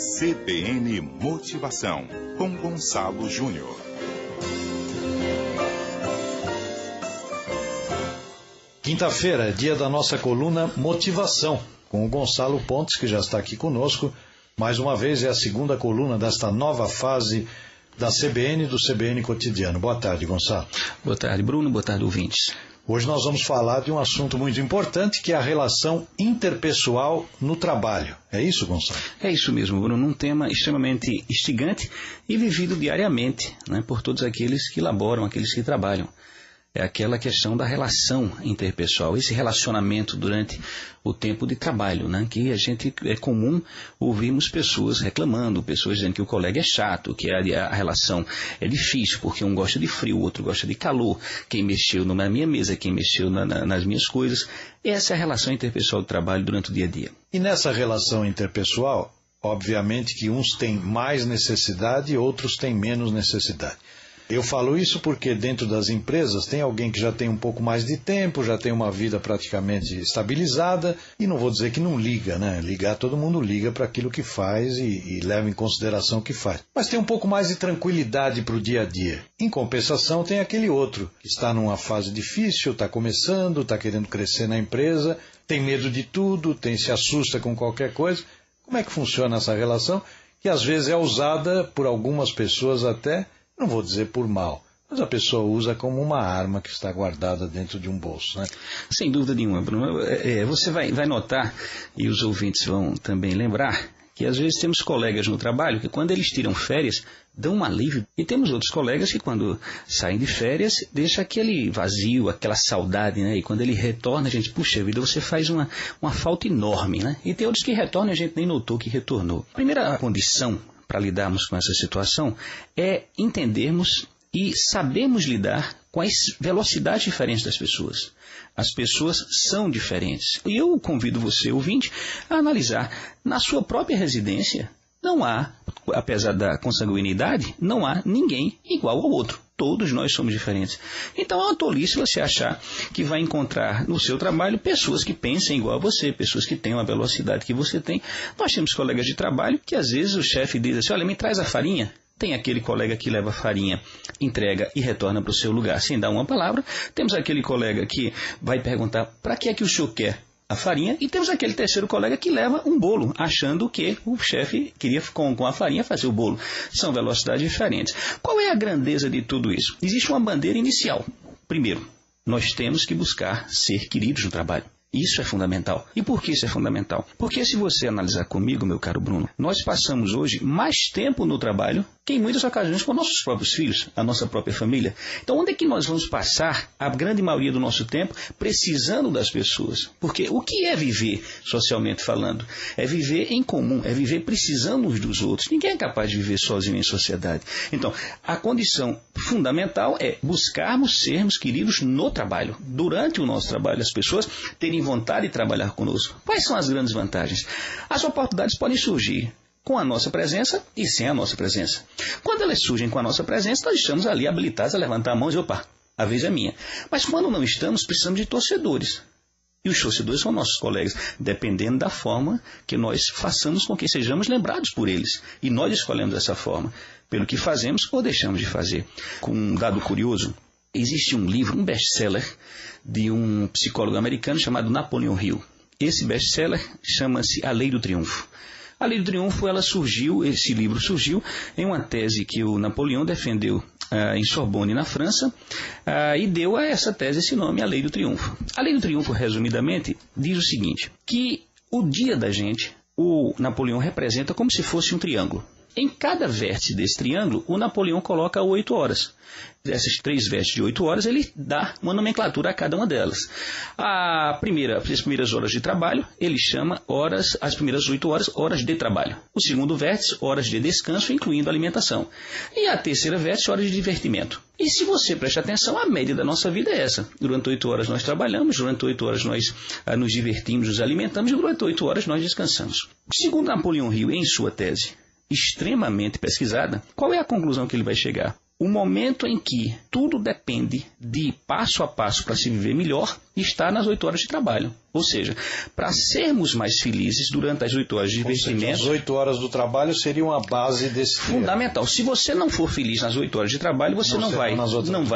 CBN Motivação, com Gonçalo Júnior. Quinta-feira é dia da nossa coluna Motivação, com o Gonçalo Pontes, que já está aqui conosco. Mais uma vez é a segunda coluna desta nova fase da CBN, do CBN Cotidiano. Boa tarde, Gonçalo. Boa tarde, Bruno. Boa tarde, ouvintes. Hoje nós vamos falar de um assunto muito importante, que é a relação interpessoal no trabalho. É isso, Gonçalo? É isso mesmo, Bruno. Um tema extremamente instigante e vivido diariamente, né, por todos aqueles que laboram, aqueles que trabalham. É aquela questão da relação interpessoal, esse relacionamento durante o tempo de trabalho, né? Que é comum ouvirmos pessoas reclamando, pessoas dizendo que o colega é chato, que a relação é difícil, porque um gosta de frio, o outro gosta de calor, quem mexeu na minha mesa, quem mexeu nas minhas coisas. Essa é a relação interpessoal do trabalho durante o dia a dia. E nessa relação interpessoal, obviamente que uns têm mais necessidade e outros têm menos necessidade. Eu falo isso porque dentro das empresas tem alguém que já tem um pouco mais de tempo, já tem uma vida praticamente estabilizada, e não vou dizer que não liga, né? Ligar, todo mundo liga para aquilo que faz e leva em consideração o que faz. Mas tem um pouco mais de tranquilidade para o dia a dia. Em compensação, tem aquele outro que está numa fase difícil, está começando, está querendo crescer na empresa, tem medo de tudo, se assusta com qualquer coisa. Como é que funciona essa relação? Que às vezes é usada por algumas pessoas até, não vou dizer por mal, mas a pessoa usa como uma arma que está guardada dentro de um bolso, né? Sem dúvida nenhuma, Bruno. Você vai notar, e os ouvintes vão também lembrar, que às vezes temos colegas no trabalho que quando eles tiram férias, dão um alívio. E temos outros colegas que quando saem de férias, deixa aquele vazio, aquela saudade, né? E quando ele retorna, a gente, puxa vida, você faz uma falta enorme, né? E tem outros que retornam e a gente nem notou que retornou. A primeira condição para lidarmos com essa situação é entendermos e sabermos lidar com as velocidades diferentes das pessoas. As pessoas são diferentes. E eu convido você, ouvinte, a analisar na sua própria residência. Não há, apesar da consanguinidade, não há ninguém igual ao outro. Todos nós somos diferentes. Então é uma tolice você achar que vai encontrar no seu trabalho pessoas que pensem igual a você, pessoas que tenham a velocidade que você tem. Nós temos colegas de trabalho que às vezes o chefe diz assim, olha, me traz a farinha. Tem aquele colega que leva a farinha, entrega e retorna para o seu lugar sem dar uma palavra. Temos aquele colega que vai perguntar, para que é que o senhor quer a farinha? E temos aquele terceiro colega que leva um bolo, achando que o chefe queria com a farinha fazer o bolo. São velocidades diferentes. Qual é a grandeza de tudo isso? Existe uma bandeira inicial. Primeiro, nós temos que buscar ser queridos no trabalho. Isso é fundamental. E por que isso é fundamental? Porque se você analisar comigo, meu caro Bruno, nós passamos hoje mais tempo no trabalho que em muitas ocasiões com nossos próprios filhos, a nossa própria família. Então onde é que nós vamos passar a grande maioria do nosso tempo precisando das pessoas? Porque o que é viver, socialmente falando? É viver em comum, é viver precisando uns dos outros. Ninguém é capaz de viver sozinho em sociedade. Então, a condição fundamental é buscarmos sermos queridos no trabalho. Durante o nosso trabalho, as pessoas terem vontade de trabalhar conosco. Quais são as grandes vantagens? As oportunidades podem surgir com a nossa presença e sem a nossa presença. Quando elas surgem com a nossa presença, nós estamos ali habilitados a levantar a mão e dizer, opa, a vez é minha. Mas quando não estamos, precisamos de torcedores. E os torcedores são nossos colegas, dependendo da forma que nós façamos com que sejamos lembrados por eles. E nós escolhemos essa forma, pelo que fazemos ou deixamos de fazer. Com um dado curioso, existe um livro, um best-seller, de um psicólogo americano chamado Napoleon Hill. Esse best-seller chama-se A Lei do Triunfo. A Lei do Triunfo, esse livro surgiu em uma tese que o Napoleão defendeu em Sorbonne, na França, e deu a essa tese esse nome, A Lei do Triunfo. A Lei do Triunfo, resumidamente, diz o seguinte, que o dia da gente, o Napoleão representa como se fosse um triângulo. Em cada vértice desse triângulo, o Napoleão coloca 8 horas. Essas 3 vértices de 8 horas, ele dá uma nomenclatura a cada uma delas. As primeiras horas de trabalho, ele chama as primeiras 8 horas, horas de trabalho. O segundo vértice, horas de descanso, incluindo alimentação. E a terceira vértice, horas de divertimento. E se você presta atenção, a média da nossa vida é essa. Durante 8 horas nós trabalhamos, durante 8 horas nós nos divertimos, nos alimentamos, e durante 8 horas nós descansamos. Segundo Napoleon Hill, em sua tese, extremamente pesquisada, qual é a conclusão que ele vai chegar? O momento em que tudo depende de passo a passo para se viver melhor está nas 8 horas de trabalho. Ou seja, para sermos mais felizes durante as 8 horas de investimento... As 8 horas do trabalho seriam a base desse... Fundamental. Se você não for feliz nas 8 horas de trabalho, você não vai.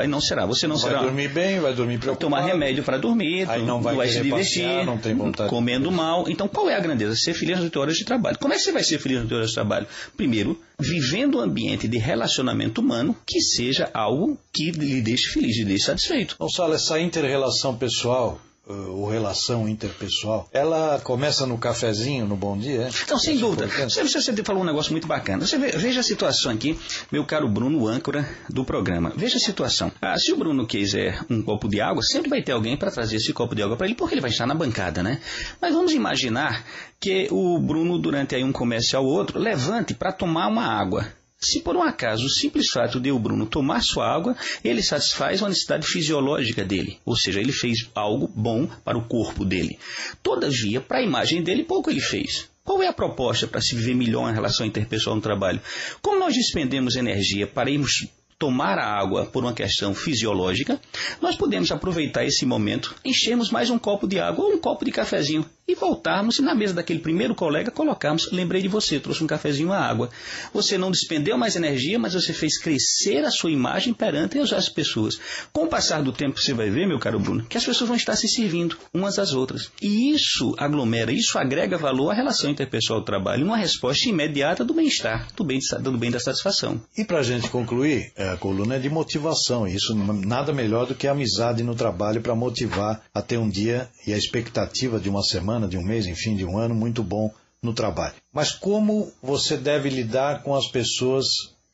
Não será. Você não será. Vai dormir bem, vai dormir preocupado. Tomar remédio para dormir, aí não vai se divertir, passear, não tem vontade comendo mal. Então, qual é a grandeza? Ser feliz nas 8 horas de trabalho. Como é que você vai ser feliz nas 8 horas de trabalho? Primeiro, vivendo um ambiente de relacionamento humano que seja algo que lhe deixe feliz, lhe deixe satisfeito. Gonçalo, essa inter-relação pessoal, ou relação interpessoal, ela começa no cafezinho, no bom dia? Então, sem dúvida. Você falou um negócio muito bacana. Veja a situação aqui, meu caro Bruno, âncora do programa. Veja a situação. Se o Bruno quiser um copo de água, sempre vai ter alguém para trazer esse copo de água para ele, porque ele vai estar na bancada, né? Mas vamos imaginar que o Bruno, durante aí um comercial ou outro, levante para tomar uma água. Se por um acaso o simples fato de o Bruno tomar sua água, ele satisfaz uma necessidade fisiológica dele. Ou seja, ele fez algo bom para o corpo dele. Todavia, para a imagem dele, pouco ele fez. Qual é a proposta para se viver melhor em relação interpessoal no trabalho? Como nós despendemos energia para irmos tomar a água por uma questão fisiológica, nós podemos aproveitar esse momento, enchermos mais um copo de água ou um copo de cafezinho e voltarmos e na mesa daquele primeiro colega colocarmos, lembrei de você, trouxe um cafezinho e uma água. Você não despendeu mais energia, mas você fez crescer a sua imagem perante as pessoas. Com o passar do tempo você vai ver, meu caro Bruno, que as pessoas vão estar se servindo umas às outras. E isso aglomera, isso agrega valor à relação interpessoal do trabalho, uma resposta imediata do bem-estar, do bem da satisfação. E para a gente concluir, a coluna é de motivação. Isso nada melhor do que a amizade no trabalho para motivar a ter um dia e a expectativa de uma semana, de um mês, enfim, de um ano muito bom no trabalho. Mas como você deve lidar com as pessoas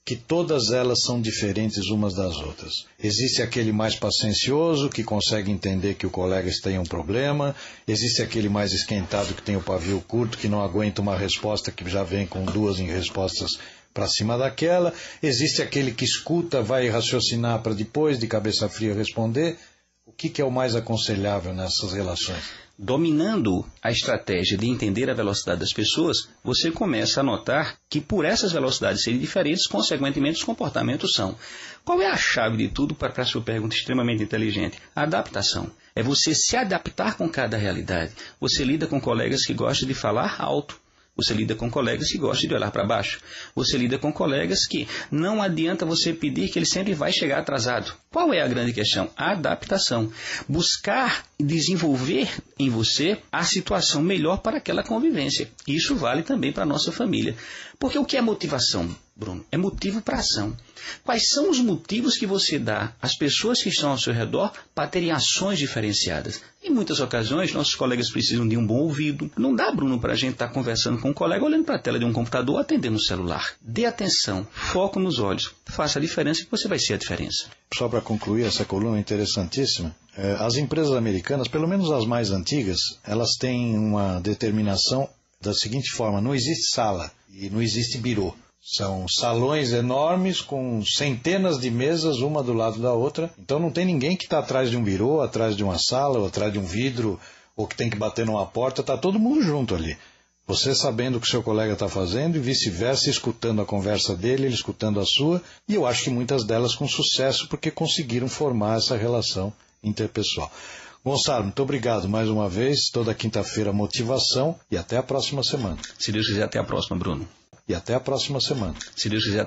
que todas elas são diferentes umas das outras? Existe aquele mais paciencioso que consegue entender que o colega tem um problema, existe aquele mais esquentado que tem o pavio curto, que não aguenta uma resposta que já vem com 2 respostas para cima daquela, existe aquele que escuta, vai raciocinar para depois, de cabeça fria, responder. O que é o mais aconselhável nessas relações? Dominando a estratégia de entender a velocidade das pessoas, você começa a notar que por essas velocidades serem diferentes, consequentemente os comportamentos são. Qual é a chave de tudo para a sua pergunta extremamente inteligente? A adaptação. É você se adaptar com cada realidade. Você lida com colegas que gostam de falar alto. Você lida com colegas que gostam de olhar para baixo. Você lida com colegas que não adianta você pedir que ele sempre vai chegar atrasado. Qual é a grande questão? A adaptação. Buscar desenvolver em você a situação melhor para aquela convivência. Isso vale também para a nossa família. Porque o que é motivação, Bruno? É motivo para ação. Quais são os motivos que você dá às pessoas que estão ao seu redor para terem ações diferenciadas? Em muitas ocasiões, nossos colegas precisam de um bom ouvido. Não dá, Bruno, para a gente estar conversando com um colega, olhando para a tela de um computador ou atendendo no celular. Dê atenção, foco nos olhos. Faça a diferença que você vai ser a diferença. Só para concluir essa coluna interessantíssima, as empresas americanas, pelo menos as mais antigas, elas têm uma determinação da seguinte forma: não existe sala e não existe birô. São salões enormes com centenas de mesas, uma do lado da outra. Então não tem ninguém que está atrás de um birô, atrás de uma sala, ou atrás de um vidro, ou que tem que bater numa porta. Está todo mundo junto ali. Você sabendo o que seu colega está fazendo e vice-versa, escutando a conversa dele, ele escutando a sua. E eu acho que muitas delas com sucesso, porque conseguiram formar essa relação interpessoal. Gonçalo, muito obrigado mais uma vez. Toda quinta-feira, motivação. E até a próxima semana. Se Deus quiser, até a próxima, Bruno. E até a próxima semana. Se Deus quiser,